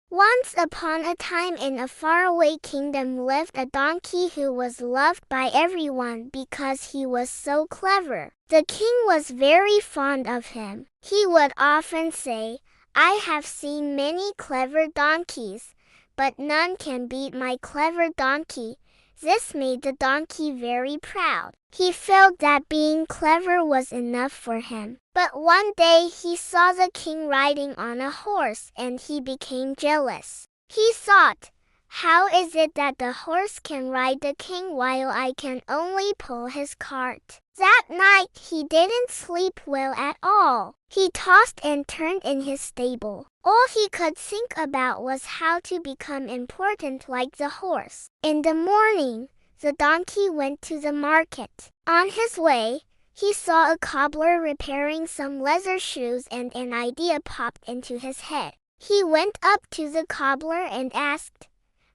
Once upon a time in a faraway kingdom lived a donkey who was loved by everyone because he was so clever. The king was very fond of him. He would often say, "I have seen many clever donkeys, but none can beat my clever donkey." This made the donkey very proud. He felt that being clever was enough for him. But one day he saw the king riding on a horse and he became jealous. He thought, "How is it that the horse can ride the king while I can only pull his cart?" That night he didn't sleep well at all. He tossed and turned in his stable. All he could think about was how to become important like the horse. In the morning, the donkey went to the market. On his way, he saw a cobbler repairing some leather shoes and an idea popped into his head. He went up to the cobbler and asked,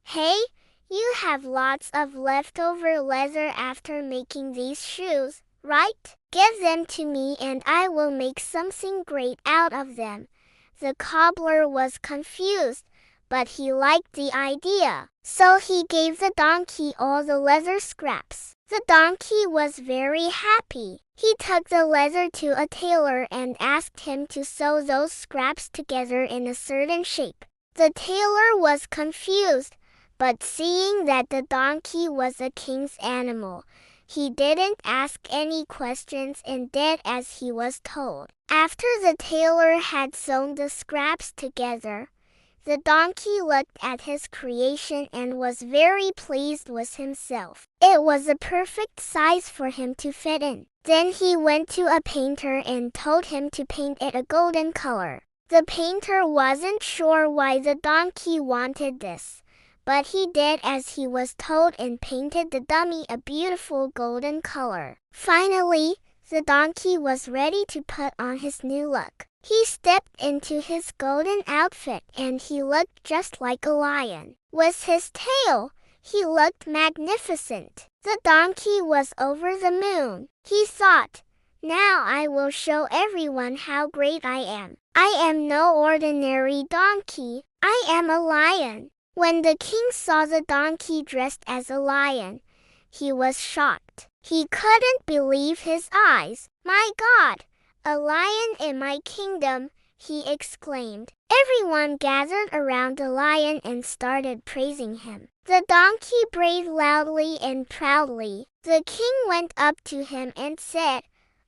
"Hey, you have lots of leftover leather after making these shoes, right? Give them to me and I will make something great out of them." The cobbler was confused, but he liked the idea. So he gave the donkey all the leather scraps. The donkey was very happy. He took the leather to a tailor and asked him to sew those scraps together in a certain shape. The tailor was confused, but seeing that the donkey was a king's animal, he didn't ask any questions and did as he was told. After the tailor had sewn the scraps together, the donkey looked at his creation and was very pleased with himself. It was a perfect size for him to fit in. Then he went to a painter and told him to paint it a golden color. The painter wasn't sure why the donkey wanted this, but he did as he was told and painted the dummy a beautiful golden color. Finally, the donkey was ready to put on his new look. He stepped into his golden outfit and he looked just like a lion. With his tail, he looked magnificent. The donkey was over the moon. He thought, "Now I will show everyone how great I am. I am no ordinary donkey. I am a lion." When the king saw the donkey dressed as a lion, he was shocked. He couldn't believe his eyes. "My God! A lion in my kingdom," he exclaimed. Everyone gathered around the lion and started praising him. The donkey brayed loudly and proudly. The king went up to him and said,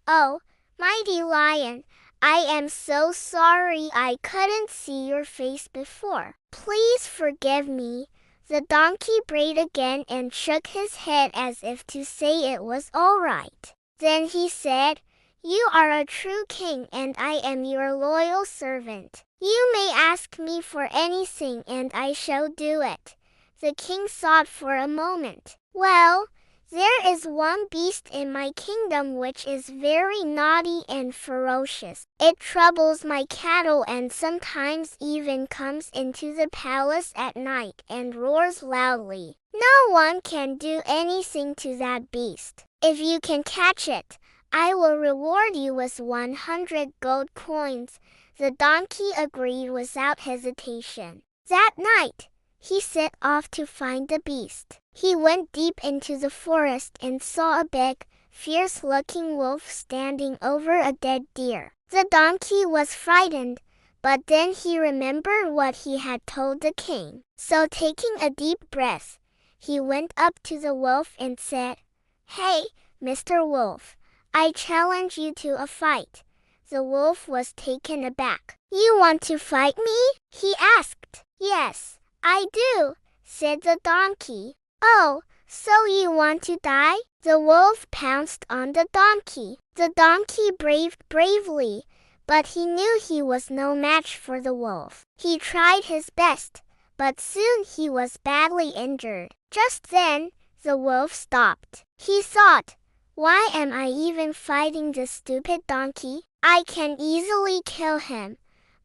"Oh, mighty lion, I am so sorry I couldn't see your face before. Please forgive me." The donkey brayed again and shook his head as if to say it was all right. Then he said, "You are a true king and I am your loyal servant. You may ask me for anything and I shall do it." The king thought for a moment. "Well, there is one beast in my kingdom which is very naughty and ferocious. It troubles my cattle and sometimes even comes into the palace at night and roars loudly. No one can do anything to that beast. If you can catch it, I will reward you with 100 gold coins." The donkey agreed without hesitation. That night, he set off to find the beast. He went deep into the forest and saw a big, fierce-looking wolf standing over a dead deer. The donkey was frightened, but then he remembered what he had told the king. So taking a deep breath, he went up to the wolf and said, "Hey, Mr. Wolf, I challenge you to a fight." The wolf was taken aback. "You want to fight me?" he asked. "Yes, I do," said the donkey. "Oh, so you want to die?" The wolf pounced on the donkey. The donkey braved bravely, but he knew he was no match for the wolf. He tried his best, but soon he was badly injured. Just then, the wolf stopped. He thought, "Why am I even fighting this stupid donkey? I can easily kill him.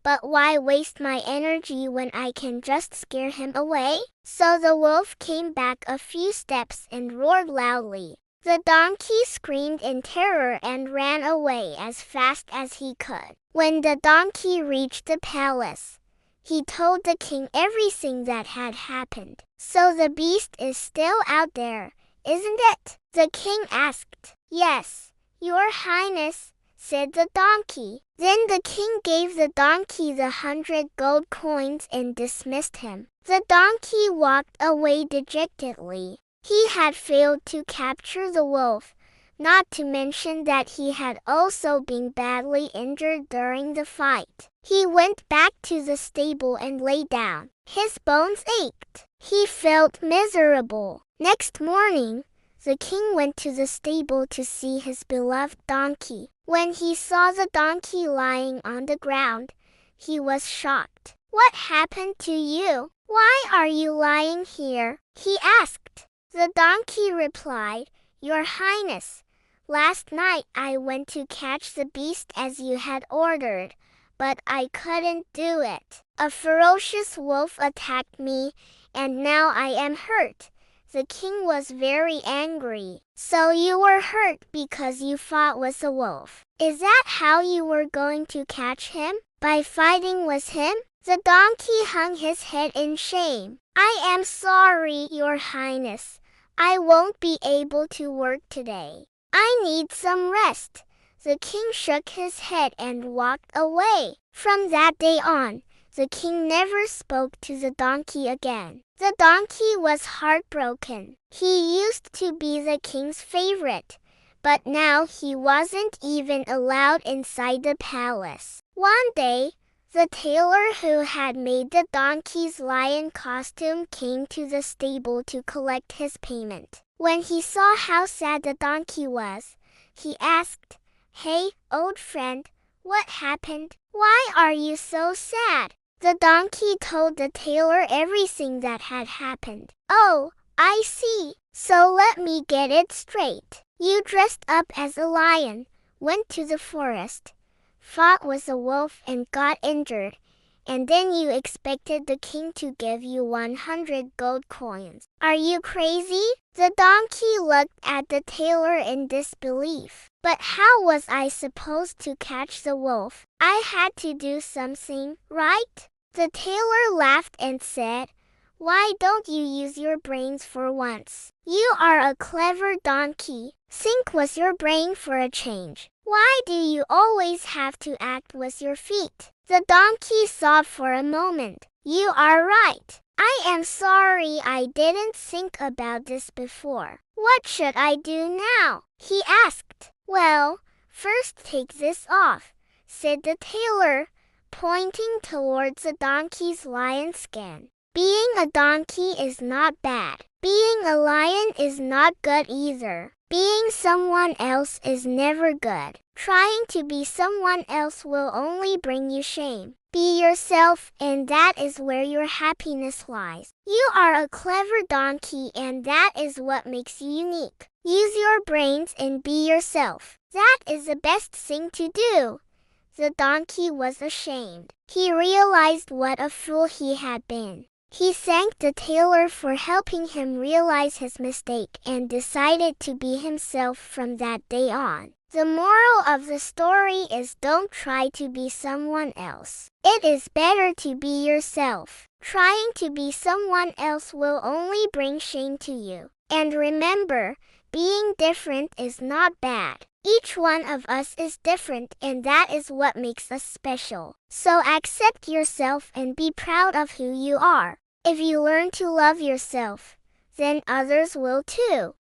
But why waste my energy when I can just scare him away?" So the wolf came back a few steps and roared loudly. The donkey screamed in terror and ran away as fast as he could. When the donkey reached the palace, He told the king everything that had happened. So the beast is still out there, isn't it? The king asked. Yes, your highness, said the donkey. Then the king gave the donkey the 100 gold coins and dismissed him. The donkey walked away dejectedly. He had failed to capture the wolf, not to mention that he had also been badly injured during the fight. He went back to the stable and lay down. His bones ached. He felt miserable. Next morning, the king went to the stable to see his beloved donkey. When he saw the donkey lying on the ground, he was shocked. What happened to you? Why are you lying here? He asked. The donkey replied, Your Highness, last night I went to catch the beast as you had ordered, but I couldn't do it. A ferocious wolf attacked me, and now I am hurt. The king was very angry. So you were hurt because you fought with a wolf. Is that how you were going to catch him? By fighting with him? The donkey hung his head in shame. I am sorry, Your Highness. I won't be able to work today. I need some rest. The king shook his head and walked away. From that day on, the king never spoke to the donkey again. The donkey was heartbroken. He used to be the king's favorite, but now he wasn't even allowed inside the palace. One day, the tailor who had made the donkey's lion costume came to the stable to collect his payment. When he saw how sad the donkey was, he asked, Hey, old friend, what happened? Why are you so sad? The donkey told the tailor everything that had happened. Oh, I see. So let me get it straight. You dressed up as a lion, went to the forest, fought with a wolf and got injured, and then you expected the king to give you 100 gold coins. Are you crazy? The donkey looked at the tailor in disbelief. But how was I supposed to catch the wolf? I had to do something, right? The tailor laughed and said, Why don't you use your brains for once? You are a clever donkey. Think with your brain for a change. Why do you always have to act with your feet? The donkey thought for a moment. You are right. I am sorry I didn't think about this before. What should I do now? He asked. Well, first take this off, said the tailor, pointing towards the donkey's lion skin. Being a donkey is not bad. Being a lion is not good either. Being someone else is never good. Trying to be someone else will only bring you shame. Be yourself, and that is where your happiness lies. You are a clever donkey, and that is what makes you unique. Use your brains and be yourself. That is the best thing to do. The donkey was ashamed. He realized what a fool he had been. He thanked the tailor for helping him realize his mistake and decided to be himself from that day on. The moral of the story is don't try to be someone else. It is better to be yourself. Trying to be someone else will only bring shame to you. And remember, being different is not bad. Each one of us is different, and that is what makes us special. So accept yourself and be proud of who you are. If you learn to love yourself, then others will too.